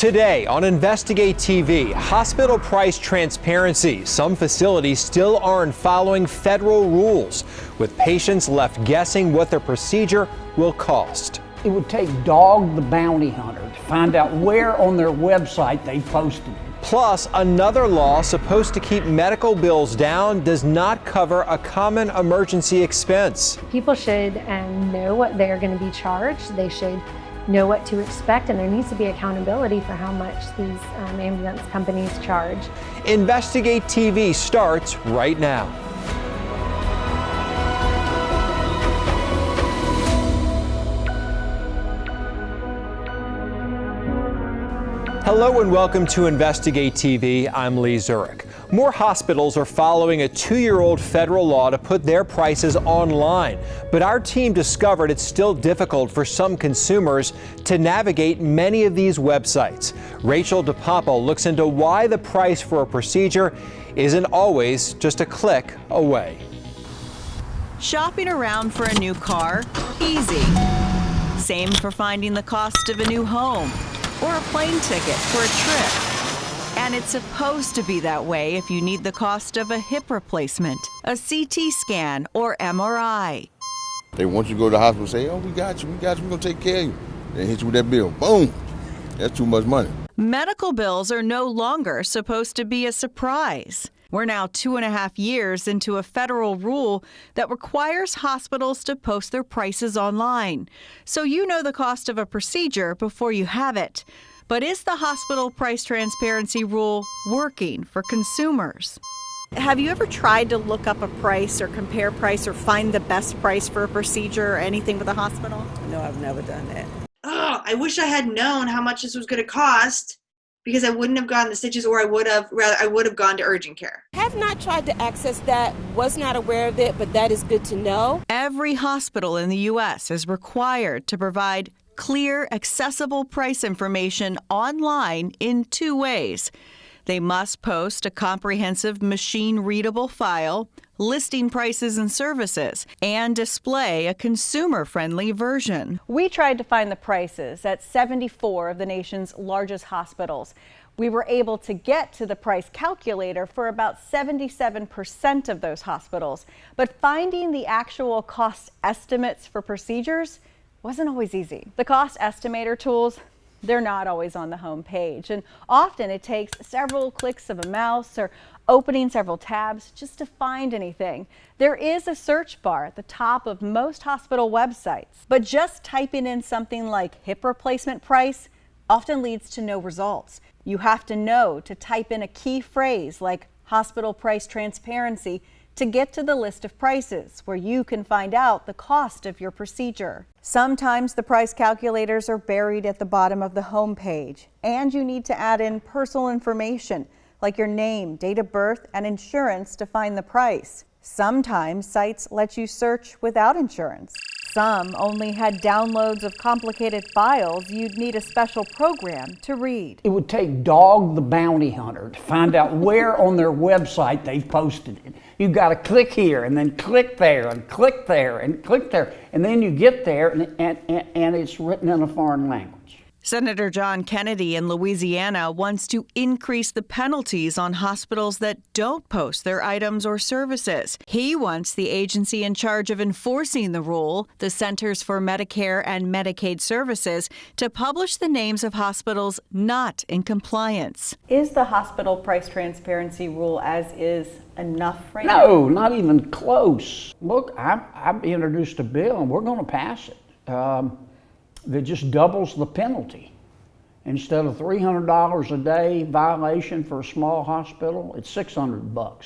Today on Investigate TV, hospital price transparency. Some facilities still aren't following federal rules, with patients left guessing what their procedure will cost. It would take Dog the Bounty Hunter to find out where on their website they posted it. Plus, another law supposed to keep medical bills down does not cover a common emergency expense. People should know what they're going to be charged. They should know what to expect, and there needs to be accountability for how much these ambulance companies charge. Investigate TV starts right now. Hello and welcome to Investigate TV. I'm Lee Zurich. More hospitals are following a 2-year-old federal law to put their prices online. But our team discovered it's still difficult for some consumers to navigate many of these websites. Rachel DePompo looks into why the price for a procedure isn't always just a click away. Shopping around for a new car? Easy. Same for finding the cost of a new home or a plane ticket for a trip. And it's supposed to be that way if you need the cost of a hip replacement, a CT scan, or MRI. They want you to go to the hospital and say, oh, we got you, we're going to take care of you. They hit you with that bill. Boom. That's too much money. Medical bills are no longer supposed to be a surprise. We're now 2.5 years into a federal rule that requires hospitals to post their prices online, so you know the cost of a procedure before you have it. But is the hospital price transparency rule working for consumers? Have you ever tried to look up a price or compare price or find the best price for a procedure or anything with a hospital? No, I've never done that. Oh, I wish I had known how much this was going to cost, because I wouldn't have gotten the stitches, or I would have gone to urgent care. Have not tried to access that, was not aware of it, but that is good to know. Every hospital in the U.S. is required to provide clear, accessible price information online in 2 ways. They must post a comprehensive machine-readable file listing prices and services, and display a consumer-friendly version. We tried to find the prices at 74 of the nation's largest hospitals. We were able to get to the price calculator for about 77% of those hospitals, but finding the actual cost estimates for procedures wasn't always easy. The cost estimator tools, they're not always on the home page, and often it takes several clicks of a mouse or opening several tabs just to find anything. There is a search bar at the top of most hospital websites, but just typing in something like hip replacement price often leads to no results. You have to know to type in a key phrase like hospital price transparency to get to the list of prices where you can find out the cost of your procedure. Sometimes the price calculators are buried at the bottom of the home page, and you need to add in personal information like your name, date of birth, and insurance to find the price. Sometimes sites let you search without insurance. Some only had downloads of complicated files you'd need a special program to read. It would take Dog the Bounty Hunter to find out where on their website they've posted it. You've got to click here and then click there and click there and click there. And then you get there and it's written in a foreign language. Senator John Kennedy in Louisiana wants to increase the penalties on hospitals that don't post their items or services. He wants the agency in charge of enforcing the rule, the Centers for Medicare and Medicaid Services, to publish the names of hospitals not in compliance. Is the hospital price transparency rule as is enough right now? No, not even close. Look, I've introduced a bill and we're going to pass it. That just doubles the penalty. Instead of $300 a day violation for a small hospital, it's $600.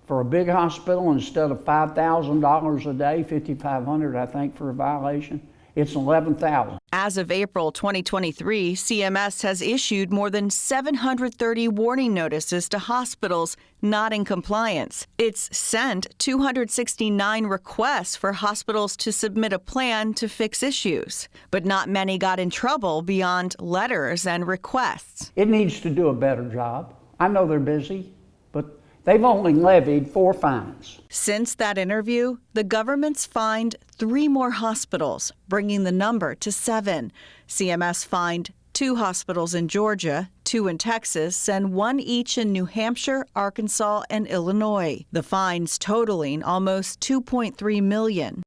For a big hospital, instead of $5,000 a day, $5,500 I think for a violation, it's $11,000. As of April 2023, CMS has issued more than 730 warning notices to hospitals not in compliance. It's sent 269 requests for hospitals to submit a plan to fix issues. But not many got in trouble beyond letters and requests. It needs to do a better job. I know they're busy, but they've only levied 4 fines. Since that interview, the government's fined 3 more hospitals, bringing the number to 7. CMS fined 2 hospitals in Georgia, 2 in Texas, and 1 each in New Hampshire, Arkansas, and Illinois. The fines totaling almost $2.3 million.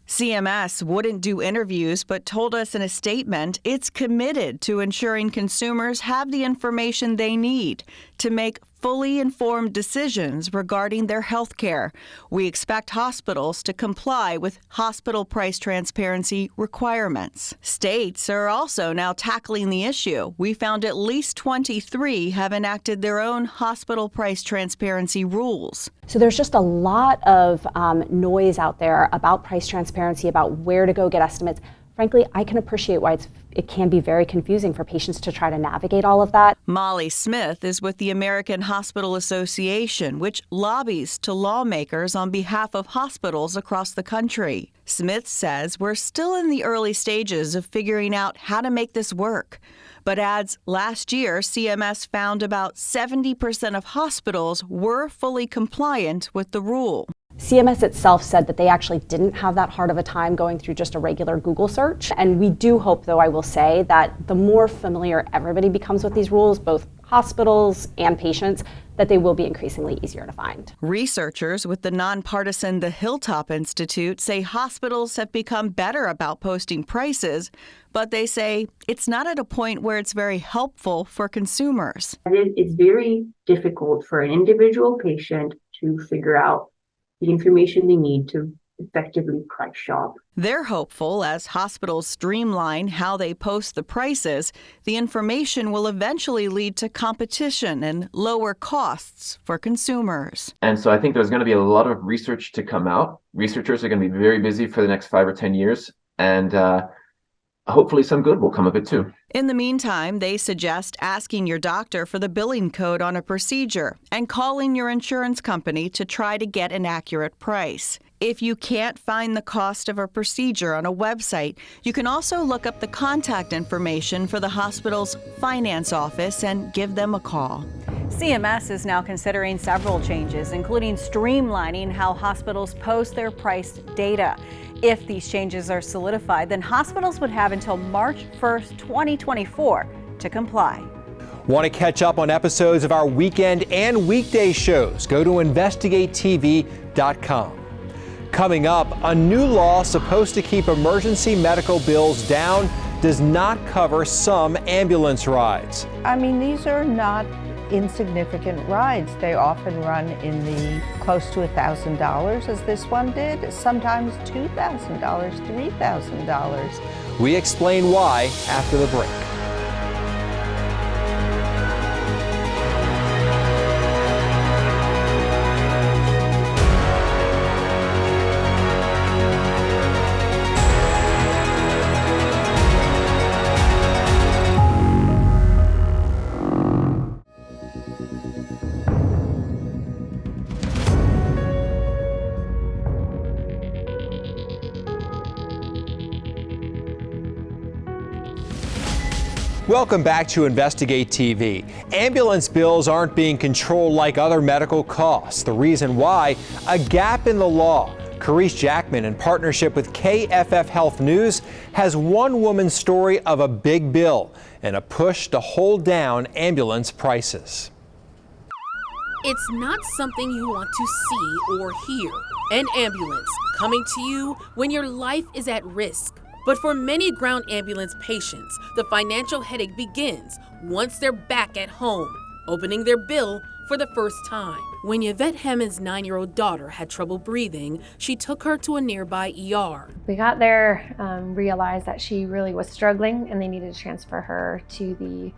CMS wouldn't do interviews, but told us in a statement it's committed to ensuring consumers have the information they need to make fully informed decisions regarding their health care. We expect hospitals to comply with hospital price transparency requirements. States are also now tackling the issue. We found at least 23 have enacted their own hospital price transparency rules. So there's just a lot of noise out there about price transparency, about where to go get estimates. Frankly, I can appreciate why it can be very confusing for patients to try to navigate all of that. Molly Smith is with the American Hospital Association, which lobbies to lawmakers on behalf of hospitals across the country. Smith says we're still in the early stages of figuring out how to make this work, but adds last year CMS found about 70% of hospitals were fully compliant with the rule. CMS itself said that they actually didn't have that hard of a time going through just a regular Google search. And we do hope, though, I will say, that the more familiar everybody becomes with these rules, both hospitals and patients, that they will be increasingly easier to find. Researchers with the nonpartisan The Hilltop Institute say hospitals have become better about posting prices, but they say it's not at a point where it's very helpful for consumers. It's very difficult for an individual patient to figure out the information they need to effectively price shop. They're hopeful as hospitals streamline how they post the prices, the information will eventually lead to competition and lower costs for consumers. And so I think there's going to be a lot of research to come out. Researchers are going to be very busy for the next 5 or 10 years, and hopefully some good will come of it too. In the meantime, they suggest asking your doctor for the billing code on a procedure and calling your insurance company to try to get an accurate price. If you can't find the cost of a procedure on a website, you can also look up the contact information for the hospital's finance office and give them a call. CMS is now considering several changes, including streamlining how hospitals post their price data. If these changes are solidified, then hospitals would have until March 1st, 2024 to comply. Want to catch up on episodes of our weekend and weekday shows? Go to InvestigateTV.com. Coming up, a new law supposed to keep emergency medical bills down does not cover some ambulance rides. I mean, these are not insignificant rides. They often run in the close to $1,000, as this one did, sometimes $2,000, $3,000. We explain why after the break. Welcome back to Investigate TV. Ambulance bills aren't being controlled like other medical costs. The reason why? A gap in the law. Carice Jackman, in partnership with KFF Health News, has one woman's story of a big bill and a push to hold down ambulance prices. It's not something you want to see or hear. An ambulance coming to you when your life is at risk. But for many ground ambulance patients, the financial headache begins once they're back at home, opening their bill for the first time. When Yvette Hammond's 9-year-old daughter had trouble breathing, she took her to a nearby ER. We got there, realized that she really was struggling and they needed to transfer her to the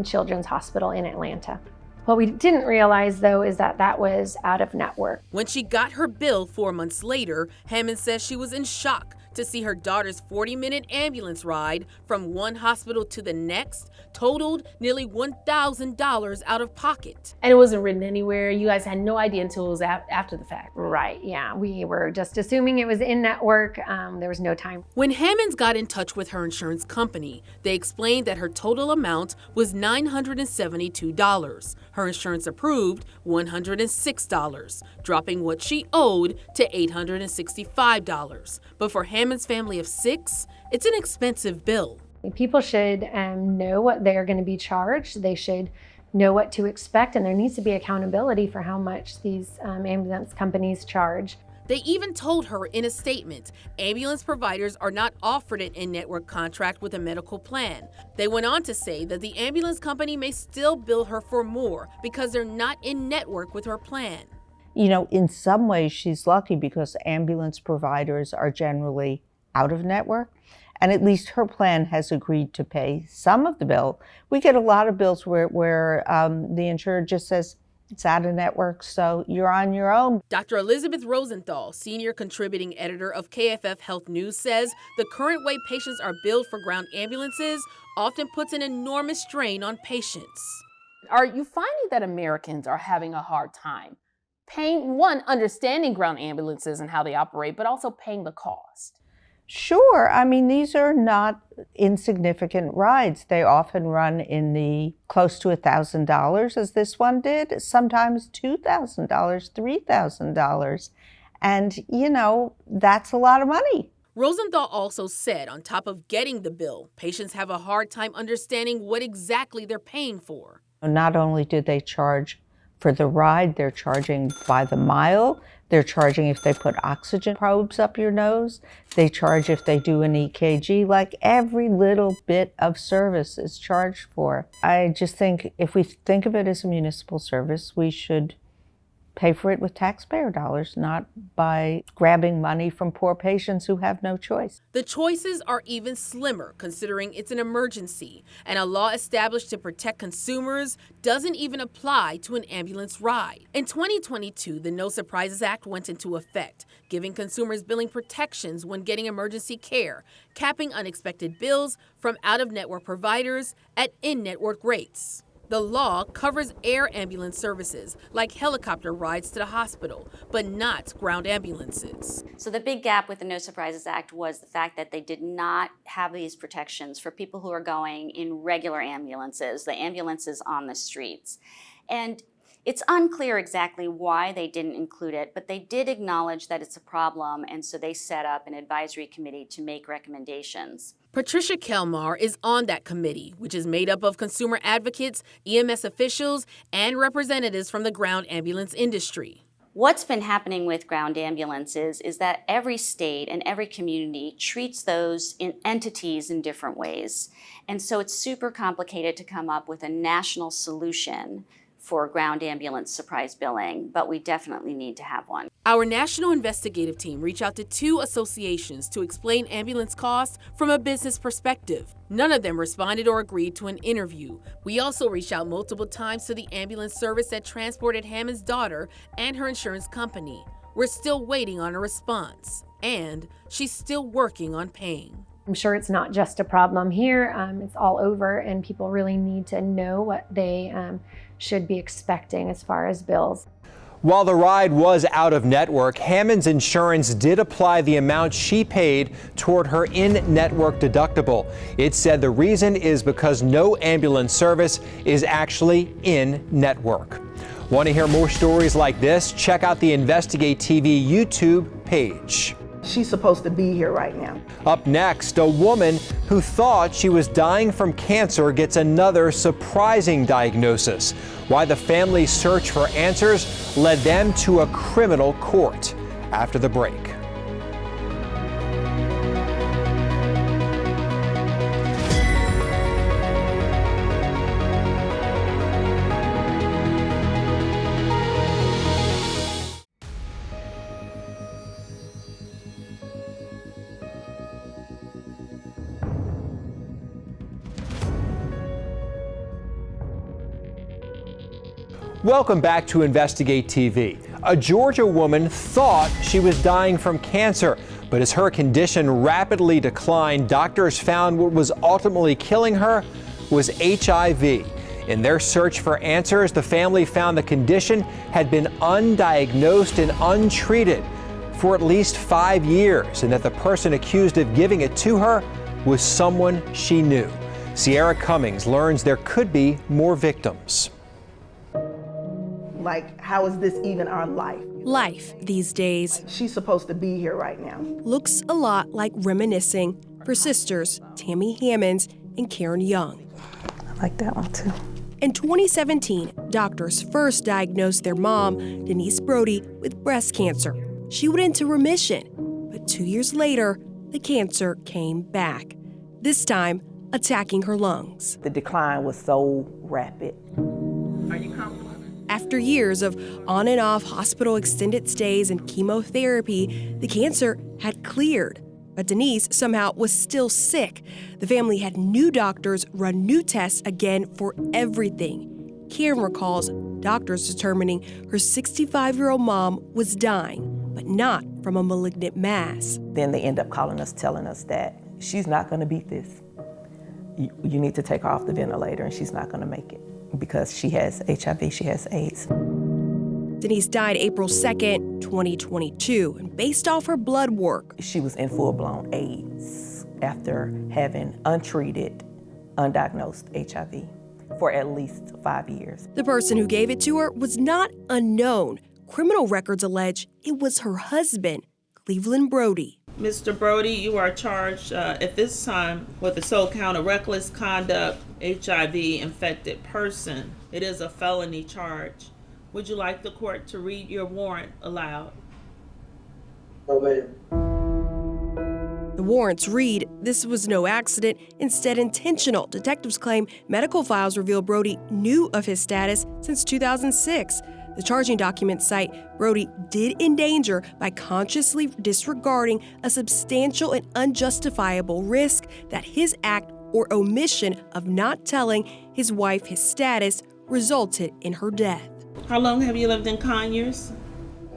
Children's Hospital in Atlanta. What we didn't realize, though, is that that was out of network. When she got her bill 4 months later, Hammond says she was in shock to see her daughter's 40-minute ambulance ride from one hospital to the next totaled nearly $1,000 out of pocket. And it wasn't written anywhere. You guys had no idea until it was after the fact. Right, yeah. We were just assuming it was in network. There was no time. When Hammonds got in touch with her insurance company, they explained that her total amount was $972. Her insurance approved $106, dropping what she owed to $865. But for Hammond's family of 6, it's an expensive bill. People should know what they're going to be charged. They should know what to expect, and there needs to be accountability for how much these ambulance companies charge. They even told her in a statement, ambulance providers are not offered an in-network contract with a medical plan. They went on to say that the ambulance company may still bill her for more because they're not in network with her plan. You know, in some ways she's lucky because ambulance providers are generally out of network, and at least her plan has agreed to pay some of the bill. We get a lot of bills where the insurer just says, it's out of network, so you're on your own. Dr. Elizabeth Rosenthal, senior contributing editor of KFF Health News, says the current way patients are billed for ground ambulances often puts an enormous strain on patients. Are you finding that Americans are having a hard time paying, one, understanding ground ambulances and how they operate, but also paying the cost? Sure. I mean, these are not insignificant rides. They often run in the close to $1,000, as this one did, sometimes $2,000, $3,000. And, you know, that's a lot of money. Rosenthal also said on top of getting the bill, patients have a hard time understanding what exactly they're paying for. Not only do they charge for the ride, they're charging by the mile. They're charging if they put oxygen probes up your nose. They charge if they do an EKG. Like, every little bit of service is charged for. I just think if we think of it as a municipal service, we should pay for it with taxpayer dollars, not by grabbing money from poor patients who have no choice. The choices are even slimmer considering it's an emergency, and a law established to protect consumers doesn't even apply to an ambulance ride. In 2022, the No Surprises Act went into effect, giving consumers billing protections when getting emergency care, capping unexpected bills from out-of-network providers at in-network rates. The law covers air ambulance services, like helicopter rides to the hospital, but not ground ambulances. So the big gap with the No Surprises Act was the fact that they did not have these protections for people who are going in regular ambulances, the ambulances on the streets. And it's unclear exactly why they didn't include it, but they did acknowledge that it's a problem, and so they set up an advisory committee to make recommendations. Patricia Kelmar is on that committee, which is made up of consumer advocates, EMS officials, and representatives from the ground ambulance industry. What's been happening with ground ambulances is that every state and every community treats those entities in different ways. And so it's super complicated to come up with a national solution for ground ambulance surprise billing, but we definitely need to have one. Our national investigative team reached out to 2 associations to explain ambulance costs from a business perspective. None of them responded or agreed to an interview. We also reached out multiple times to the ambulance service that transported Hammond's daughter and her insurance company. We're still waiting on a response, and she's still working on paying. I'm sure it's not just a problem here, it's all over, and people really need to know what they should be expecting as far as bills. While the ride was out of network, Hammond's insurance did apply the amount she paid toward her in-network deductible. It said the reason is because no ambulance service is actually in-network. Want to hear more stories like this? Check out the Investigate TV YouTube page. She's supposed to be here right now. Up next, a woman who thought she was dying from cancer gets another surprising diagnosis. Why the family's search for answers led them to a criminal court. After the break. Welcome back to Investigate TV. A Georgia woman thought she was dying from cancer, but as her condition rapidly declined, doctors found what was ultimately killing her was HIV. In their search for answers, the family found the condition had been undiagnosed and untreated for at least 5 years, and that the person accused of giving it to her was someone she knew. Sierra Cummings learns there could be more victims. Like, how is this even our life? Life these days She's supposed to be here right now. looks a lot like reminiscing for sisters Tammy Hammonds and Karen Young. I like that one too. In 2017, doctors first diagnosed their mom, Denise Brody, with breast cancer. She went into remission, but 2 years later, the cancer came back, this time attacking her lungs. The decline was so rapid. Are you comfortable? After years of on and off hospital extended stays and chemotherapy, the cancer had cleared. But Denise somehow was still sick. The family had new doctors run new tests again for everything. Karen recalls doctors determining her 65-year-old mom was dying, but not from a malignant mass. Then they end up calling us, telling us that she's not going to beat this. You need to take her off the ventilator, and she's not going to make it because she has HIV, she has AIDS. Denise died April 2nd, 2022, and based off her blood work, she was in full-blown AIDS after having untreated, undiagnosed HIV for at least 5 years. The person who gave it to her was not unknown. Criminal records allege it was her husband, Cleveland Brody. Mr. Brody, you are charged at this time with the sole count of reckless conduct, HIV-infected person. It is a felony charge. Would you like the court to read your warrant aloud? The warrants read, this was no accident, instead intentional. Detectives claim medical files reveal Brody knew of his status since 2006. The charging documents cite Brody did endanger by consciously disregarding a substantial and unjustifiable risk that his act or omission of not telling his wife his status resulted in her death. How long have you lived in Conyers?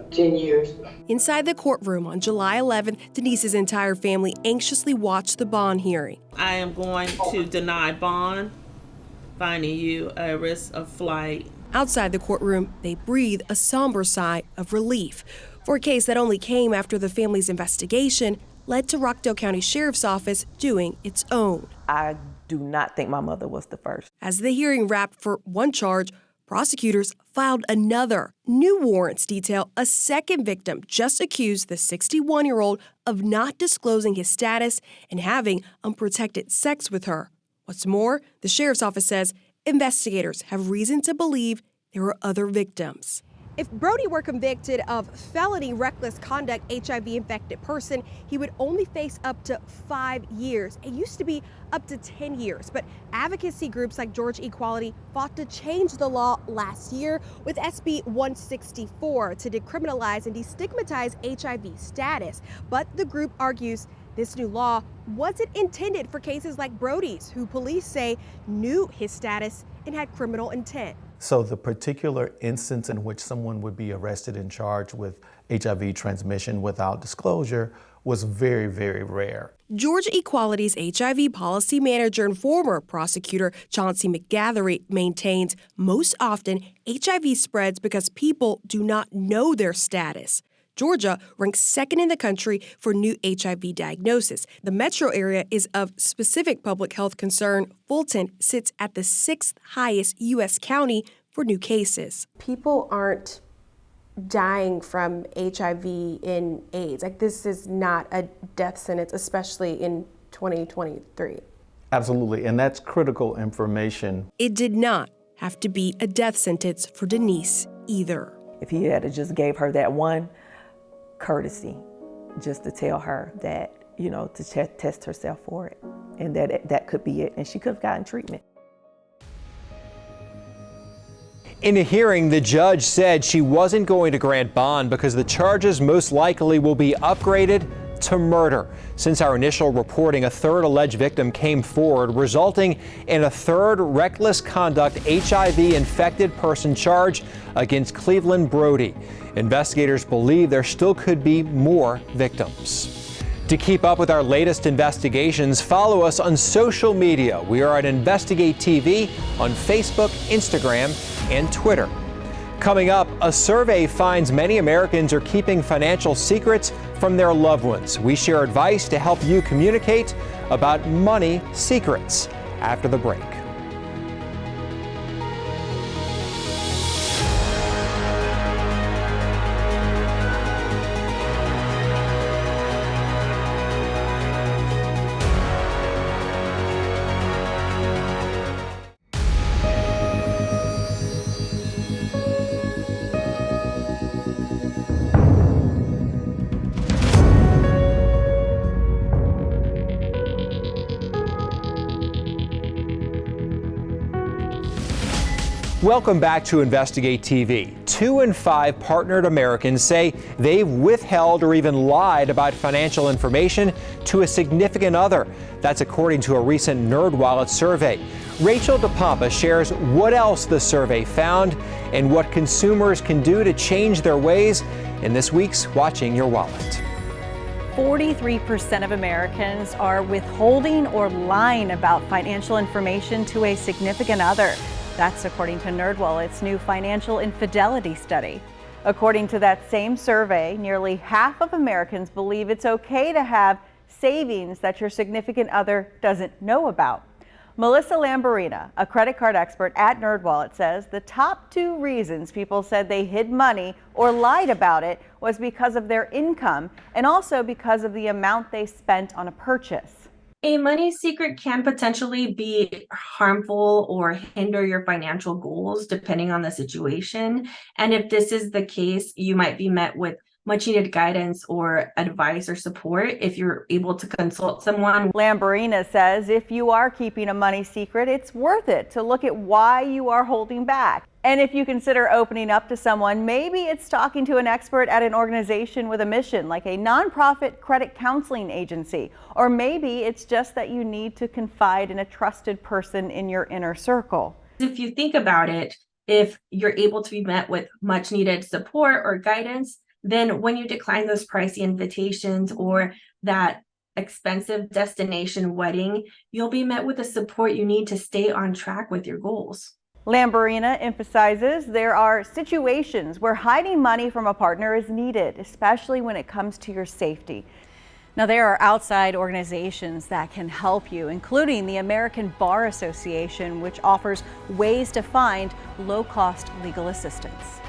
10 years. Inside the courtroom on July 11th, Denise's entire family anxiously watched the bond hearing. I am going to deny bond, finding you a risk of flight. Outside the courtroom, they breathe a somber sigh of relief for a case that only came after the family's investigation led to Rockdale County Sheriff's Office doing its own. I do not think my mother was the first. As the hearing wrapped for one charge, prosecutors filed another. New warrants detail a second victim just accused the 61-year-old of not disclosing his status and having unprotected sex with her. What's more, the sheriff's office says investigators have reason to believe there are other victims. If Brody were convicted of felony reckless conduct HIV-infected person, he would only face up to 5 years. It used to be up to 10 years, but advocacy groups like Georgia Equality fought to change the law last year with SB 164 to decriminalize and destigmatize HIV status. But the group argues this new law wasn't intended for cases like Brody's, who police say knew his status and had criminal intent. So the particular instance in which someone would be arrested and charged with HIV transmission without disclosure was very, very rare. Georgia Equality's HIV policy manager and former prosecutor Chauncey McGathery maintains most often HIV spreads because people do not know their status. Georgia ranks second in the country for new HIV diagnosis. The metro area is of specific public health concern. Fulton sits at the 6th highest U.S. county for new cases. People aren't dying from HIV and AIDS. Like, this is not a death sentence, especially in 2023. Absolutely, and that's critical information. It did not have to be a death sentence for Denise either. If he had just gave her that one courtesy, just to tell her that, you know, to test herself for it, and that could be it, and she could have gotten treatment. In a hearing, the judge said she wasn't going to grant bond because the charges most likely will be upgraded to murder. Since our initial reporting, a third alleged victim came forward, resulting in a third reckless conduct HIV-infected person charge against Cleveland Brody. Investigators believe there still could be more victims. To keep up with our latest investigations, follow us on social media. We are at InvestigateTV on Facebook, Instagram, and Twitter. Coming up, a survey finds many Americans are keeping financial secrets from their loved ones. We share advice to help you communicate about money secrets after the break. Welcome back to Investigate TV. 2 in 5 partnered Americans say they've withheld or even lied about financial information to a significant other. That's according to a recent NerdWallet survey. Rachel DePompa shares what else the survey found and what consumers can do to change their ways in this week's Watching Your Wallet. 43% of Americans are withholding or lying about financial information to a significant other. That's according to NerdWallet's new financial infidelity study. According to that same survey, nearly half of Americans believe it's okay to have savings that your significant other doesn't know about. Melissa Lamborina, a credit card expert at NerdWallet, says the top 2 reasons people said they hid money or lied about it was because of their income and also because of the amount they spent on a purchase. A money secret can potentially be harmful or hinder your financial goals depending on the situation. And if this is the case, you might be met with much needed guidance or advice or support if you're able to consult someone. Lamborina says if you are keeping a money secret, it's worth it to look at why you are holding back. And if you consider opening up to someone, maybe it's talking to an expert at an organization with a mission, like a nonprofit credit counseling agency. Or maybe it's just that you need to confide in a trusted person in your inner circle. If you think about it, if you're able to be met with much needed support or guidance, then when you decline those pricey invitations or that expensive destination wedding, you'll be met with the support you need to stay on track with your goals. Lamborina emphasizes there are situations where hiding money from a partner is needed, especially when it comes to your safety. Now, there are outside organizations that can help you, including the American Bar Association, which offers ways to find low-cost legal assistance.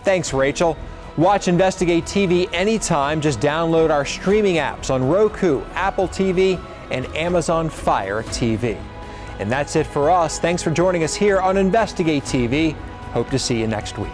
Thanks, Rachel. Watch Investigate TV anytime. Just download our streaming apps on Roku, Apple TV, and Amazon Fire TV. And that's it for us. Thanks for joining us here on Investigate TV. Hope to see you next week.